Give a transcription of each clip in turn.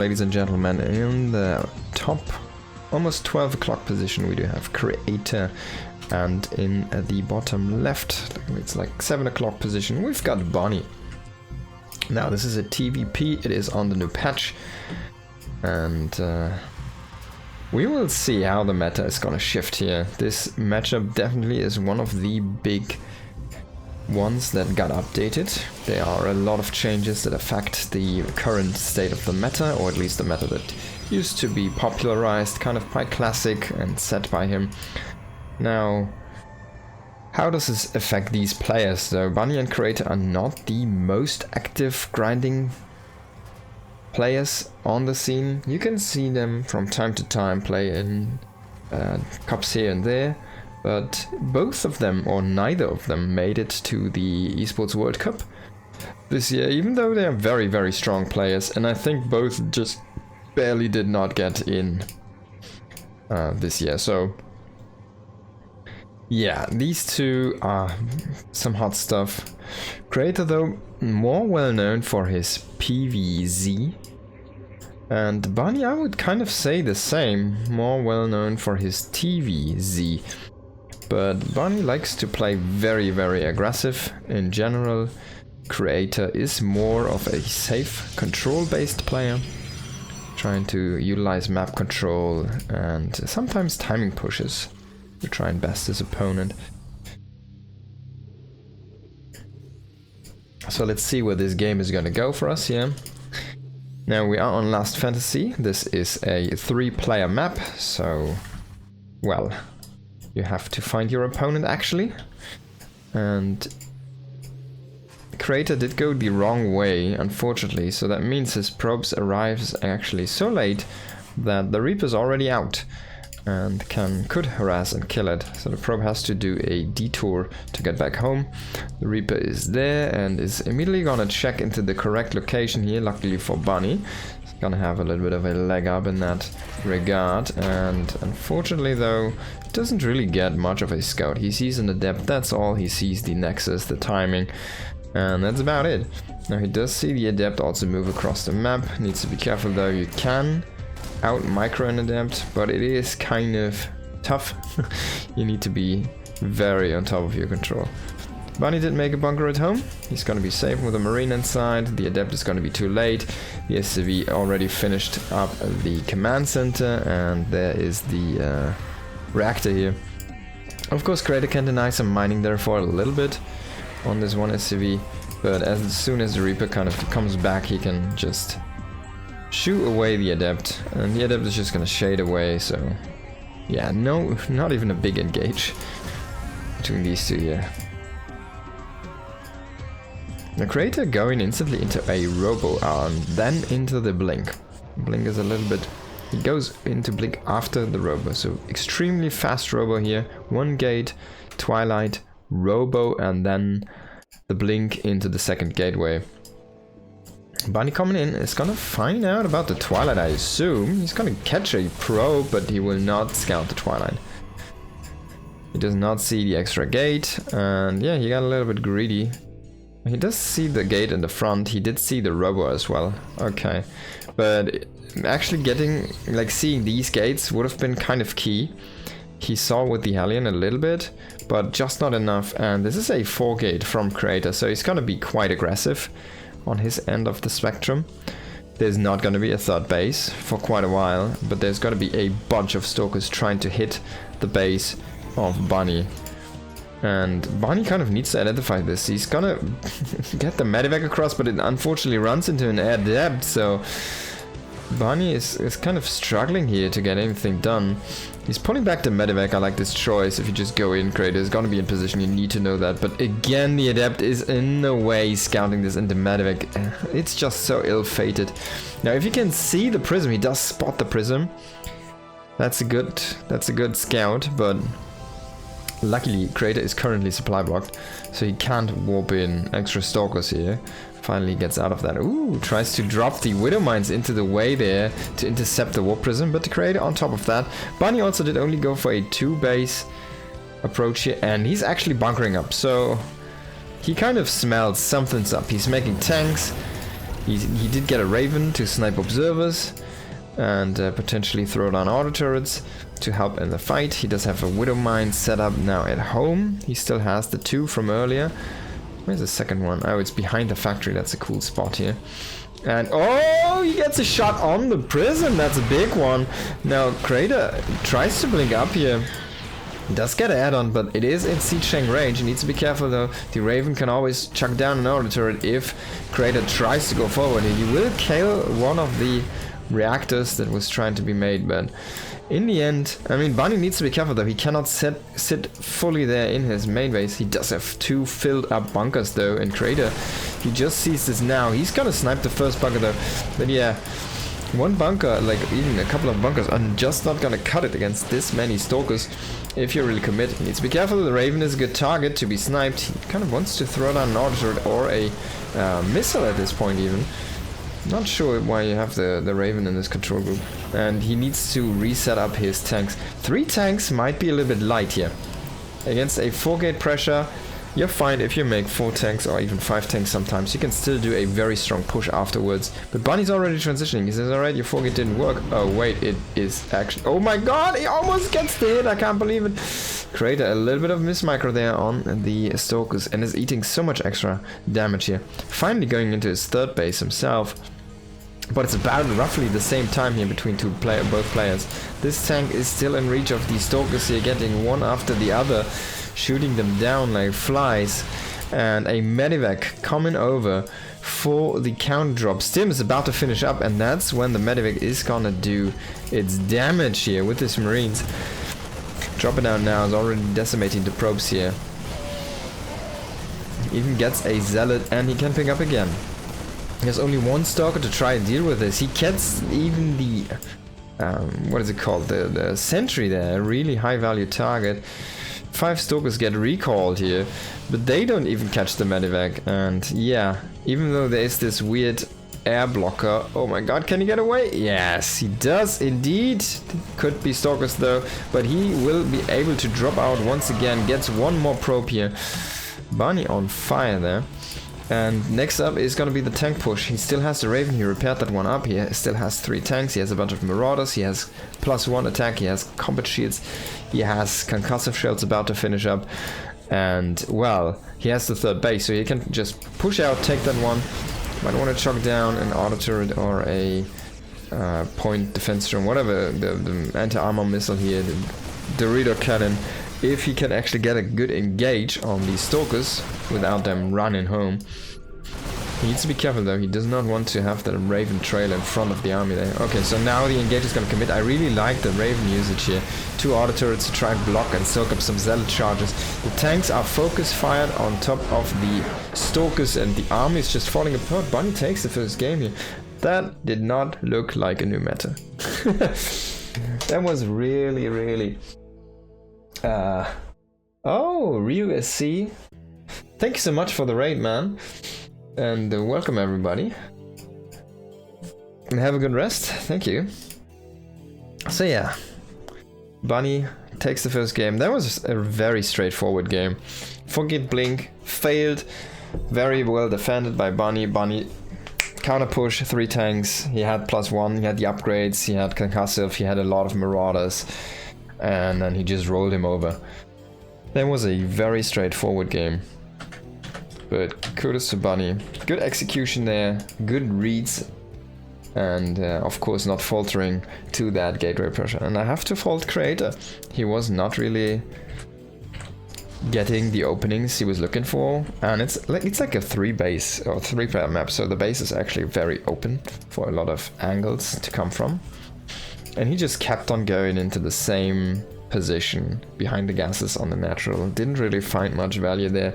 Ladies and gentlemen, in the top, almost 12 o'clock position, we do have Creator, and in the bottom left, it's like 7 o'clock position, we've got Bonnie. Now, this is a TVP, it is on the new patch, and we will see how the meta is gonna shift here. This matchup definitely is one of the big ones that got updated. There are a lot of changes that affect the current state of the meta, or at least the meta that used to be popularized kind of by Classic and set by him. Now, how does this affect these players though? Bunny and Creator are not the most active grinding players on the scene. You can see them from time to time play in cups here and there, but both of them, or neither of them, made it to the Esports World Cup this year, even though they are very, very strong players, and I think both just barely did not get in this year. So yeah, these two are some hot stuff. Creator, though, more well known for his PvZ, and Bunny, I would kind of say the same, more well known for his TvZ. But Bunny likes to play very, very aggressive in general. Creator is more of a safe, control-based player, trying to utilize map control and sometimes timing pushes to try and best his opponent. So let's see where this game is gonna go for us here. Now we are on Last Fantasy. This is a 3-player map, so, well, you have to find your opponent actually. And Creator did go the wrong way, unfortunately, so that means his probes arrives actually so late that the Reaper's already out and could harass and kill it. So the probe has to do a detour to get back home. The Reaper is there and is immediately gonna check into the correct location here, luckily for Bunny. He's gonna have a little bit of a leg up in that regard, and unfortunately though, doesn't really get much of a scout. He sees an adept, that's all. He sees the nexus, the timing, and that's about it. Now he does see the adept also move across the map. Needs to be careful though. You can out micro an adept, but it is kind of tough. You need to be very on top of your control. Bunny did make a bunker at home. He's gonna be safe with a marine inside. The adept is gonna be too late. The SCV already finished up the command center, and there is the reactor here. Of course, Creator can deny some mining there for a little bit on this one SCV, but as soon as the Reaper kind of comes back, he can just shoot away the adept, and the adept is just gonna shade away. So yeah, no, not even a big engage between these two here. The Creator going instantly into a robo arm, then into the blink. Blink is a little bit, he goes into blink after the robo, so extremely fast robo here. One gate, twilight, robo, and then the blink into the second gateway. Bunny coming in is gonna find out about the twilight, I assume. He's gonna catch a probe, but he will not scout the twilight. He does not see the extra gate, and yeah, he got a little bit greedy. He does see the gate in the front. He did see the robo as well. Okay, but actually getting, like, seeing these gates would have been kind of key. He saw with the Hellion a little bit, but just not enough, and this is a 4 gate from Creator, so he's gonna be quite aggressive on his end of the spectrum. There's not gonna be a third base for quite a while, but there's gonna be a bunch of Stalkers trying to hit the base of Bunny. And Bunny kind of needs to identify this. He's gonna get the medevac across, but it unfortunately runs into an adept, so Bunny is kind of struggling here to get anything done. He's pulling back the medevac. I like this choice. If you just go in, Creator is gonna be in position, you need to know that. But again, the adept is in no way scouting this into medevac. It's just so ill-fated. Now, if you can see the prism, he does spot the prism. That's a good scout, but luckily Creator is currently supply blocked, so he can't warp in extra Stalkers here. Finally gets out of that. Ooh, tries to drop the Widow Mines into the way there to intercept the Warp Prism, but the Creator on top of that. Bunny also did only go for a 2-base approach here, and he's actually bunkering up, so he kind of smells something's up. He's making tanks, He did get a Raven to snipe observers and potentially throw down auto turrets to help in the fight. He does have a Widow Mine set up now at home. He still has the 2 from earlier. Where's the second one? Oh, it's behind the factory. That's a cool spot here. And oh, he gets a shot on the prison. That's a big one. Now Crater tries to blink up here. He does get an add-on, but it is in siege tank range. He needs to be careful though. The Raven can always chuck down an auto turret if Crater tries to go forward. He will kill one of the reactors that was trying to be made, but in the end, I mean, Bunny needs to be careful though. He cannot sit fully there in his main base. He does have 2 filled up bunkers though, and Crater, he just sees this now. He's gonna snipe the first bunker though, but yeah, 1 bunker, like even a couple of bunkers, are just not gonna cut it against this many Stalkers if you really commit. He needs to be careful. The Raven is a good target to be sniped. He kind of wants to throw down an auto turret or a missile at this point even. Not sure why you have the Raven in this control group. And he needs to reset up his tanks. 3 tanks might be a little bit light here. Against a 4-gate pressure, you're fine if you make 4 tanks or even 5 tanks sometimes. You can still do a very strong push afterwards. But Bunny's already transitioning. He says, alright, your 4-gate didn't work. Oh wait, it is actually... Oh my god, he almost gets the hit. I can't believe it. Create a little bit of mismicro there on the Stalkers and is eating so much extra damage here. Finally going into his 3rd base himself. But it's about roughly the same time here between both players. This tank is still in reach of these Stalkers here, getting one after the other, shooting them down like flies. And a Medivac coming over for the counter drop. Stim is about to finish up, and that's when the Medivac is gonna do its damage here with his Marines. Dropping down now is already decimating the probes here. Even gets a Zealot, and he can pick up again. He has only 1 Stalker to try and deal with this. He gets even the, what is it called, the Sentry there, a really high value target. 5 Stalkers get recalled here, but they don't even catch the Medivac. And yeah, even though there is this weird air blocker, oh my god, can he get away? Yes, he does indeed. Could be Stalkers though, but he will be able to drop out once again, gets 1 more probe here. Bunny on fire there. And next up is gonna be the tank push. He still has the Raven, he repaired that one up. He still has 3 tanks, he has a bunch of Marauders, he has +1 attack, he has combat shields, he has concussive shells about to finish up. And well, he has the 3rd base, so he can just push out, take that one. Might want to chuck down an auto turret or a point defense drone, whatever, the anti-armor missile here, the Dorito cannon. If he can actually get a good engage on these Stalkers without them running home. He needs to be careful though, he does not want to have the Raven trail in front of the army there. Okay, so now the engage is going to commit. I really like the Raven usage here. 2 auto turrets to try and block and soak up some Zealot charges. The tanks are focus fired on top of the Stalkers and the army is just falling apart. Bunny takes the first game here. That did not look like a new meta. That was really... oh, Ryu SC. Thank you so much for the raid, man. And welcome everybody. And have a good rest. Thank you. So yeah, Bunny takes the first game. That was a very straightforward game. 4-gate blink, failed. Very well defended by Bunny. Bunny counter push, 3 tanks. He had +1, he had the upgrades, he had concussive, he had a lot of Marauders. And then he just rolled him over. That was a very straightforward game. But kudos to Bunny. Good execution there, good reads, and of course not faltering to that gateway pressure. And I have to fault Creator. He was not really getting the openings he was looking for. And it's like a 3-base or 3-player map, so the base is actually very open for a lot of angles to come from. And he just kept on going into the same position behind the gases on the natural. Didn't really find much value there.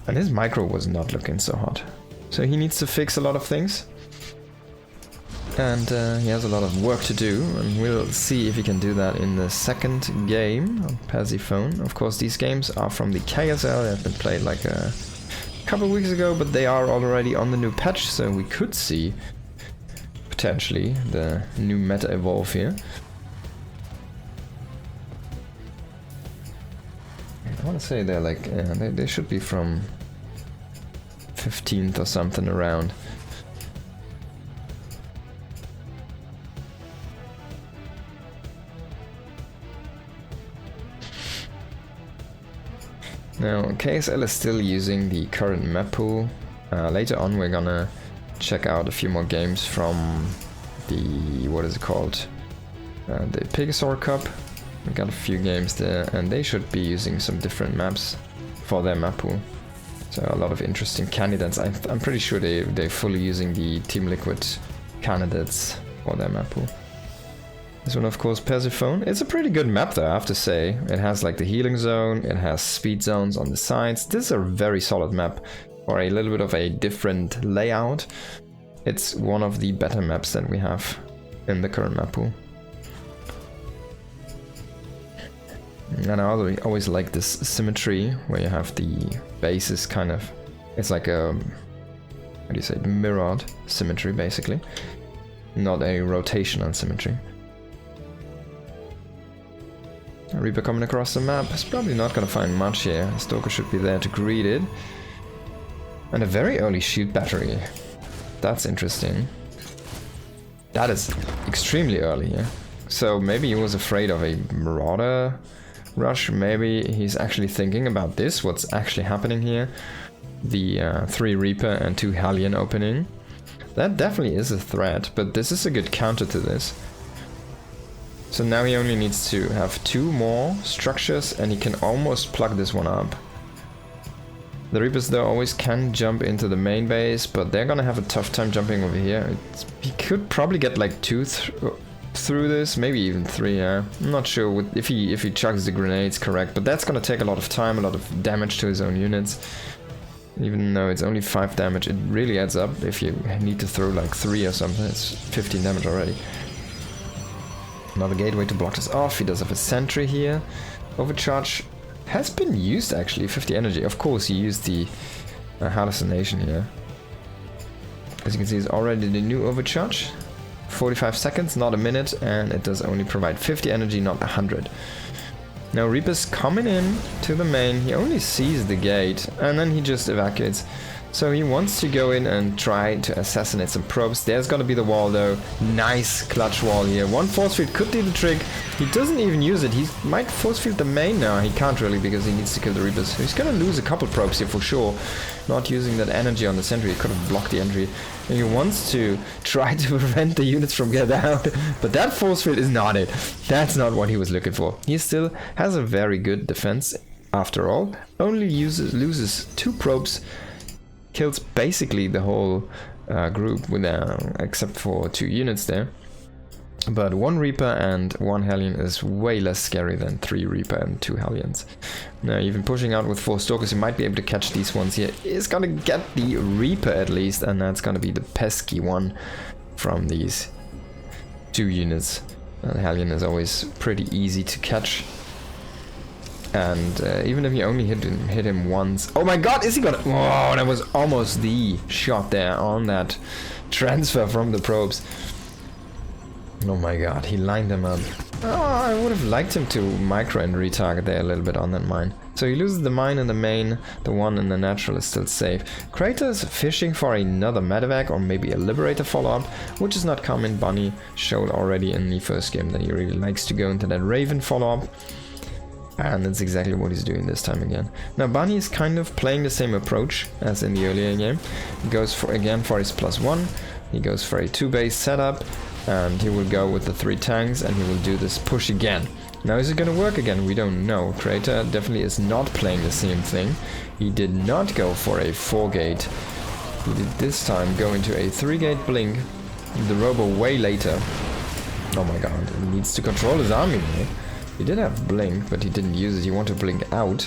And his micro was not looking so hot. So he needs to fix a lot of things. And he has a lot of work to do. And we'll see if he can do that in the 2nd game on Persephone. Of course, these games are from the KSL. They have been played like a couple of weeks ago, but they are already on the new patch. So we could see potentially the new meta evolve here. I want to say they're like they should be from 15th or something around. Now, KSL is still using the current Mapu. Later on we're gonna check out a few more games from the, what is it called? The Pegasaur Cup. We got a few games there, and they should be using some different maps for their Mapu. So a lot of interesting candidates. I'm pretty sure they're fully using the Team Liquid candidates for their Mapu. This one, of course, Persephone. It's a pretty good map though, I have to say. It has like the healing zone, it has speed zones on the sides. This is a very solid map for a little bit of a different layout. It's one of the better maps that we have in the current Mapu. And I always like this symmetry where you have the bases kind of, it's like a, how do you say, mirrored symmetry basically, not a rotational symmetry. Reaper coming across the map, is probably not gonna find much here. Stalker should be there to greet it. And a very early shield battery. That's interesting. That is extremely early, yeah. So maybe he was afraid of a Marauder rush. Maybe he's actually thinking about this, what's actually happening here. The 3 Reaper and 2 Hellion opening. That definitely is a threat, but this is a good counter to this. So now he only needs to have 2 more structures and he can almost plug this one up. The Reapers though always can jump into the main base, but they're gonna have a tough time jumping over here. He could probably get like 2 through this, maybe even 3, yeah. I'm not sure if he chucks the grenades correct, but that's gonna take a lot of time, a lot of damage to his own units. Even though it's only 5 damage, it really adds up. If you need to throw like 3 or something, it's 15 damage already. Another gateway to block this off. He does have a sentry here. Overcharge has been used actually, 50 energy. Of course he used the hallucination here. As you can see, it's already the new overcharge. 45 seconds, not a minute, and it does only provide 50 energy, not 100. Now Reaper's coming in to the main. He only sees the gate and then he just evacuates. So he wants to go in and try to assassinate some probes. There's gonna be the wall though. Nice clutch wall here. 1 force field could do the trick. He doesn't even use it. He might force field the main now. He can't really because he needs to kill the Reapers. He's gonna lose a couple probes here for sure. Not using that energy on the sentry. He could have blocked the entry. And he wants to try to prevent the units from getting out. But that force field is not it. That's not what he was looking for. He still has a very good defense after all. Only loses 2 probes. Kills basically the whole group with except for 2 units there. But 1 Reaper and 1 Hellion is way less scary than 3 Reaper and 2 Hellions. Now even pushing out with 4 Stalkers, he might be able to catch these ones here. He's gonna get the Reaper at least, and that's gonna be the pesky one from these 2 units. The Hellion is always pretty easy to catch. And even if you only hit him once... Oh my god, is he gonna... Whoa, that was almost the shot there on that transfer from the probes. Oh my god, he lined them up. Oh, I would have liked him to micro and retarget there a little bit on that mine. So he loses the mine in the main, the one in the natural is still safe. Kratos fishing for another medevac or maybe a liberator follow-up, which is not common. Bunny showed already in the first game that he really likes to go into that Raven follow-up. And that's exactly what he's doing this time again. Now Bunny is kind of playing the same approach as in the earlier game. He goes for again for his +1. He goes for a 2 base setup. And he will go with the 3 tanks and he will do this push again. Now is it gonna work again? We don't know. Creator definitely is not playing the same thing. He did not go for a 4 gate. He did this time go into a 3 gate blink. The robo way later. Oh my god, he needs to control his army now. He did have blink, but he didn't use it. He wanted to blink out.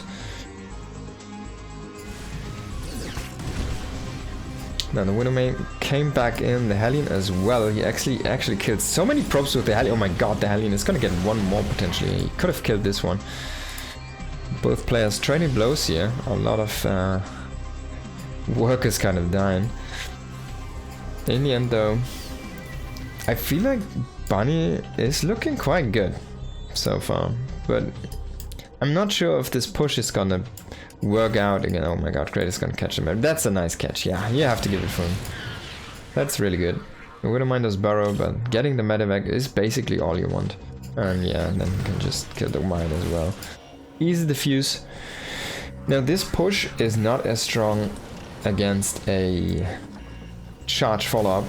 Now the Widowmain came back in, the Hellion as well. He actually killed so many probes with the Hellion. Oh my god, the Hellion is gonna get 1 more potentially. He could have killed this one. Both players trading blows here. A lot of workers kind of dying. In the end though, I feel like Bunny is looking quite good so far. But I'm not sure if this push is gonna work out again. Oh my god, Kratos gonna catch him. That's a nice catch. Yeah, you have to give it for him. That's really good. I wouldn't mind those burrow, but getting the medevac is basically all you want. And yeah, then you can just kill the mine as well. Easy defuse. Now this push is not as strong against a charge follow-up,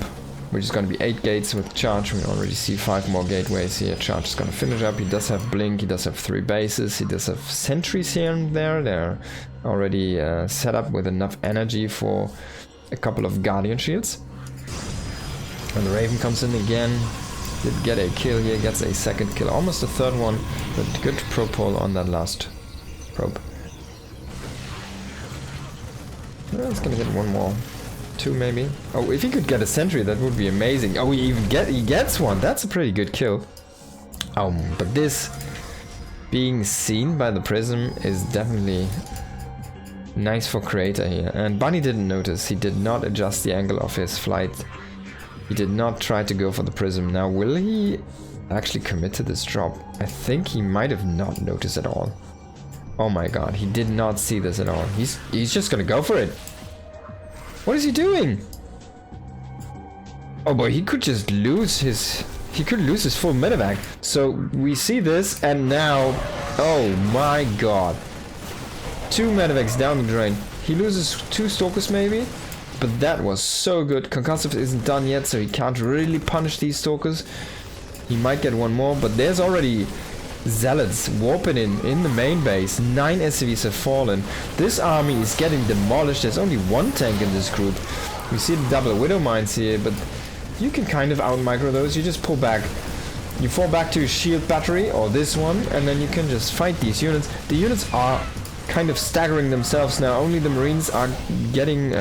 which is going to be 8 gates with charge. We already see 5 more gateways here. Charge is going to finish up. He does have blink, he does have 3 bases, he does have sentries here and there. They're already set up with enough energy for a couple of guardian shields. And the Raven comes in again. Did get a kill here, gets a second kill, almost a third one, but good probe pull on that last probe. Well, it's gonna get one more. 2 maybe. Oh, if he could get a sentry, that would be amazing. Oh, he gets one. That's a pretty good kill. But this being seen by the prism is definitely nice for creator here. And Bunny didn't notice. He did not adjust the angle of his flight. He did not try to go for the prism. Now, will he actually commit to this drop? I think he might have not noticed at all. Oh my god, he did not see this at all. He's just gonna go for it. What is he doing? Oh boy, he could just lose his... He could lose his full medevac. So we see this and now... Oh my god. 2 medevacs down the drain. He loses 2 stalkers maybe? But that was so good. Concussive isn't done yet, so he can't really punish these stalkers. He might get one more, but there's already... Zealots warping in the main base. 9 SCVs have fallen. This army is getting demolished. There's only 1 tank in this group. We see the double widow mines here, but you can kind of out micro those. You just pull back. You fall back to your shield battery or this one, and then you can just fight these units. The units are kind of staggering themselves now. Only the Marines are getting,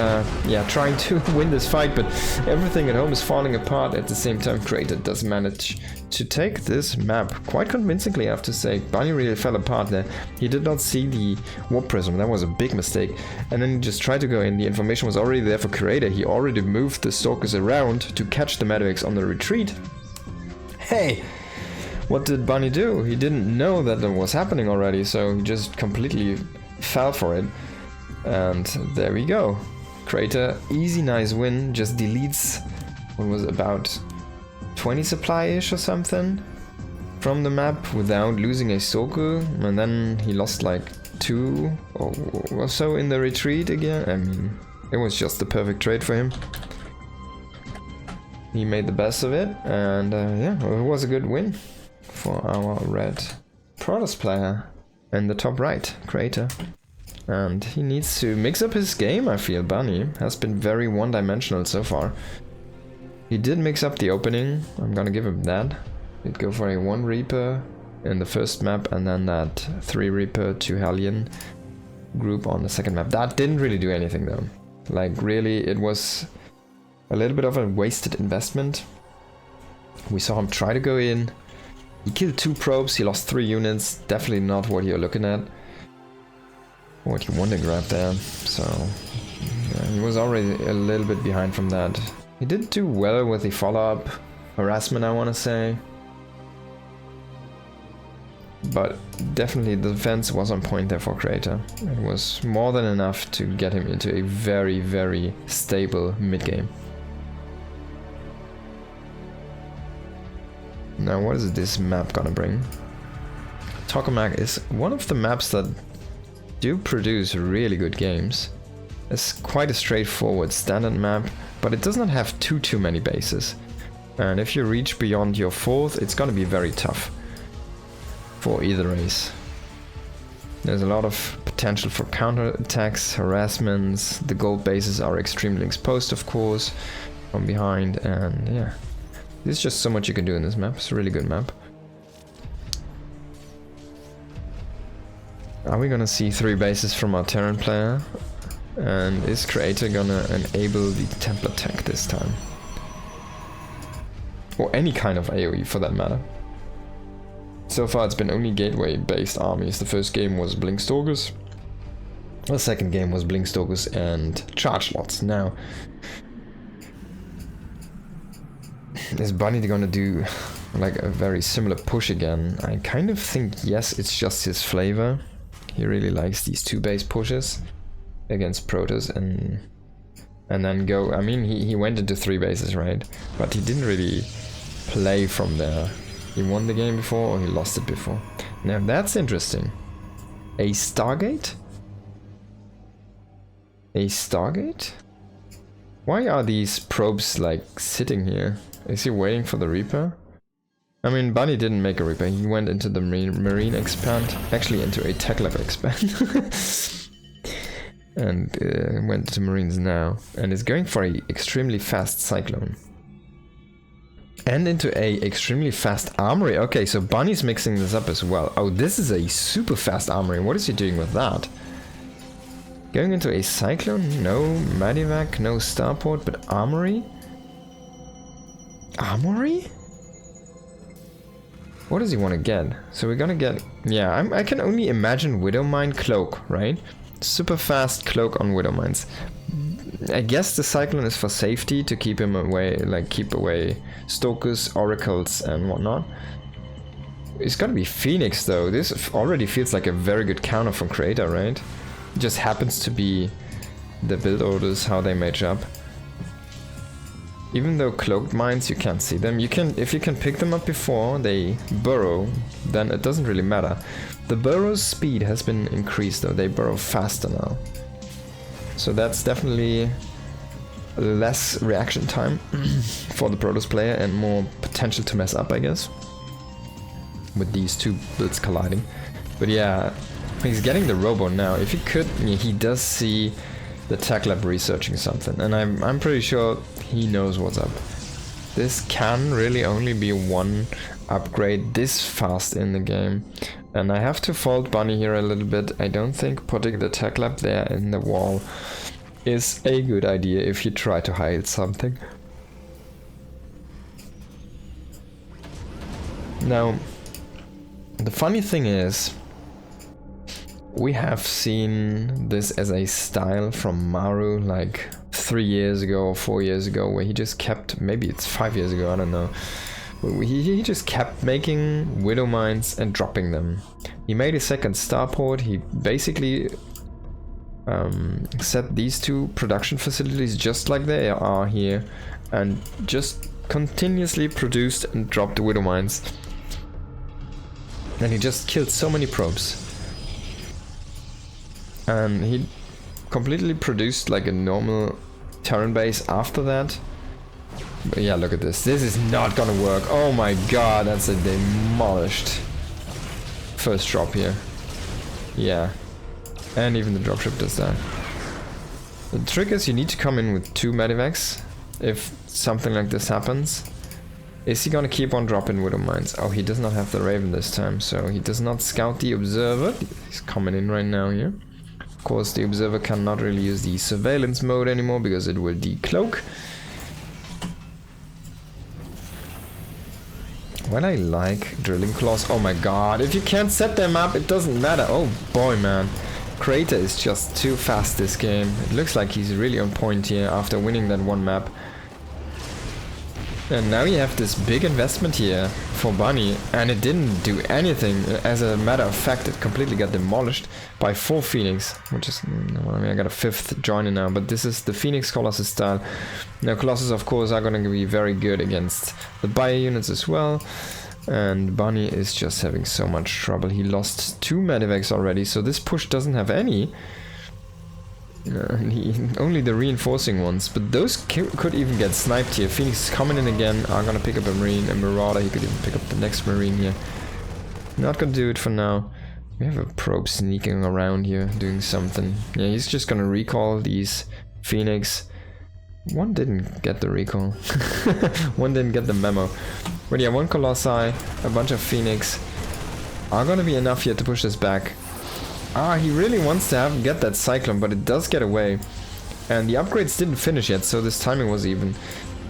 trying to win this fight, but everything at home is falling apart. At the same time, Creator does manage to take this map quite convincingly, I have to say. Bunny really fell apart there. He did not see the warp prism. That was a big mistake. And then he just tried to go in. The information was already there for Creator. He already moved the stalkers around to catch the medevacs on the retreat. Hey! What did Bunny do? He didn't know that was happening already, so he just completely fell for it. And there we go. Creator, easy, nice win. Just deletes what was about 20 supply-ish or something from the map without losing a stalker. And then he lost like 2 or so in the retreat again. I mean, it was just the perfect trade for him. He made the best of it, and yeah, it was a good win for our red Protoss player in the top right, Creator. And he needs to mix up his game, I feel. Bunny has been very one-dimensional so far. He did mix up the opening, I'm gonna give him that. He'd go for a 1 Reaper in the first map, and then that 3 Reaper 2 Hellion group on the second map. That didn't really do anything though. Like really, it was a little bit of a wasted investment. We saw him try to go in. He killed 2 probes, he lost 3 units. Definitely not what you're looking at. What you want to grab there. So yeah, he was already a little bit behind from that. He did do well with the follow-up harassment, I want to say. But definitely the defense was on point there for Creator. It was more than enough to get him into a very, very stable mid-game. Now what is this map gonna bring? Tokamak is one of the maps that do produce really good games. It's quite a straightforward standard map, but it does not have too many bases. And if you reach beyond your 4th, it's gonna be very tough for either race. There's a lot of potential for counterattacks, harassments. The gold bases are extremely exposed, of course, from behind, and yeah. There's just so much you can do in this map. It's a really good map. Are we gonna see 3 bases from our Terran player? And is Creator gonna enable the Templar tech this time? Or any kind of AoE for that matter. So far it's been only gateway based armies. The first game was Blink Stalkers. The second game was Blink Stalkers and Charge Lots. Now, is Bunny gonna do like a very similar push again? I kind of think yes, it's just his flavor. He really likes these 2 base pushes against Protoss and then go. I mean, he went into 3 bases, right? But he didn't really play from there. He won the game before or he lost it before. Now that's interesting. A Stargate A Stargate? Why are these probes like sitting here? Is he waiting for the Reaper? I mean, Bunny didn't make a Reaper, he went into the Marine expand, actually into a Tech Lab expand. And went to Marines now, and is going for a extremely fast Cyclone. And into a extremely fast Armory. Okay, so Bunny's mixing this up as well. Oh, this is a super fast Armory, what is he doing with that? Going into a Cyclone, no Medivac, no Starport, but Armory? Armory? What does he want to get? So we're gonna get... Yeah, I can only imagine Widowmine Cloak, right? Super fast Cloak on Widowmines. I guess the Cyclone is for safety, to keep him away, like keep away Stalkers, Oracles and whatnot. It's gotta be Phoenix though. This already feels like a very good counter from Creator, right? It just happens to be the build orders, how they match up. Even though cloaked mines, you can't see them. You can, if you can pick them up before they burrow, then it doesn't really matter. The burrow's speed has been increased though, they burrow faster now. So that's definitely less reaction time for the Protoss player and more potential to mess up, I guess. With these two builds colliding. But yeah, he's getting the Robo now. If he could, yeah, he does see the Tech Lab researching something, and I'm pretty sure he knows what's up. This can really only be one upgrade this fast in the game, and I have to fault Bunny here a little bit. I don't think putting the Tech Lab there in the wall is a good idea if you try to hide something. Now, the funny thing is, we have seen this as a style from Maru like 3 years ago or 4 years ago, where he just kept, maybe it's 5 years ago, I don't know. He just kept making Widow Mines and dropping them. He made a second starport, he basically set these two production facilities just like they are here, and just continuously produced and dropped the Widow Mines. And he just killed so many probes. And he completely produced like a normal Terran base after that. But yeah, look at this. This is not gonna work. Oh my god, that's a demolished first drop here. Yeah. And even the dropship does that. The trick is you need to come in with 2 medivacs if something like this happens. Is he gonna keep on dropping Widow Mines? Oh, he does not have the Raven this time, so he does not scout the Observer. He's coming in right now here. Of course, the Observer cannot really use the surveillance mode anymore because it will decloak. Well, I like drilling claws. Oh my god, if you can't set them up, it doesn't matter. Oh boy, man. Creator is just too fast this game. It looks like he's really on point here after winning that one map. And now you have this big investment here for Bunny, and it didn't do anything. As a matter of fact, it completely got demolished by 4 Phoenix, which is, well, I mean, I got a 5th joiner now, but this is the Phoenix Colossus style. Now Colossus, of course, are going to be very good against the bio units as well, and Bunny is just having so much trouble. He lost 2 medivacs already, so this push doesn't have any. Only the reinforcing ones, but those could even get sniped here. Phoenix is coming in again, are gonna pick up a Marine, a Marauder. He could even pick up the next Marine here. Not gonna do it for now. We have a probe sneaking around here, doing something. Yeah, he's just gonna recall these Phoenix. One didn't get the recall. One didn't get the memo. But yeah, 1 Colossi, a bunch of Phoenix are gonna be enough here to push this back. Ah, he really wants to get that Cyclone, but it does get away. And the upgrades didn't finish yet, so this timing was even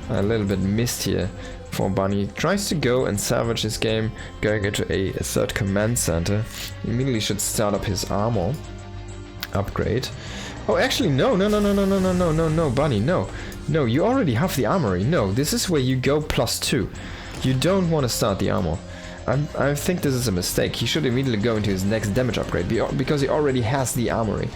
a little bit missed here for Bunny. Tries to go and salvage his game, going into a 3rd command center. Immediately should start up his armor upgrade. Oh, actually, no, Bunny, no. No, you already have the armory. No, this is where you go +2. You don't want to start the armor. I think this is a mistake. He should immediately go into his next damage upgrade because he already has the armory.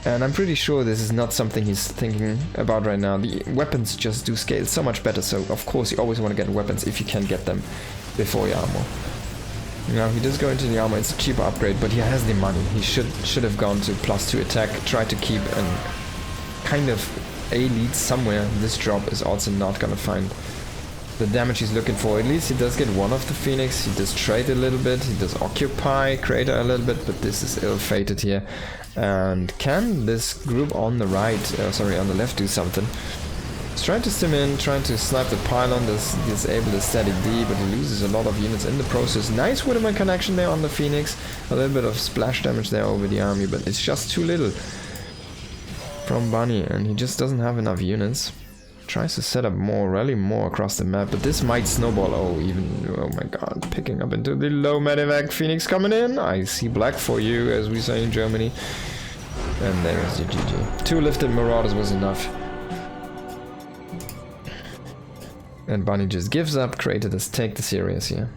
And I'm pretty sure this is not something he's thinking about right now. The weapons just do scale so much better, so of course you always want to get weapons if you can get them before your armor. Now he does go into the armor, it's a cheaper upgrade, but he has the money. He should have gone to +2 attack, try to keep kind of a lead somewhere. This drop is also not gonna find the damage he's looking for. At least he does get one of the Phoenix. He does trade a little bit. He does occupy Crater a little bit, but this is ill-fated here. And can this group on the right, sorry, on the left do something? He's trying to stim in, trying to snipe the pylon, disable the static D, but he loses a lot of units in the process. Nice Widowman connection there on the Phoenix. A little bit of splash damage there over the army, but it's just too little from Bunny, and he just doesn't have enough units. Tries to set up more, rally more across the map, but this might snowball. Oh my god, picking up into the low medevac. Phoenix coming in. I see black for you, as we say in Germany. And there is your GG. 2 lifted Marauders was enough. And Bunny just gives up. Crater does take the series here.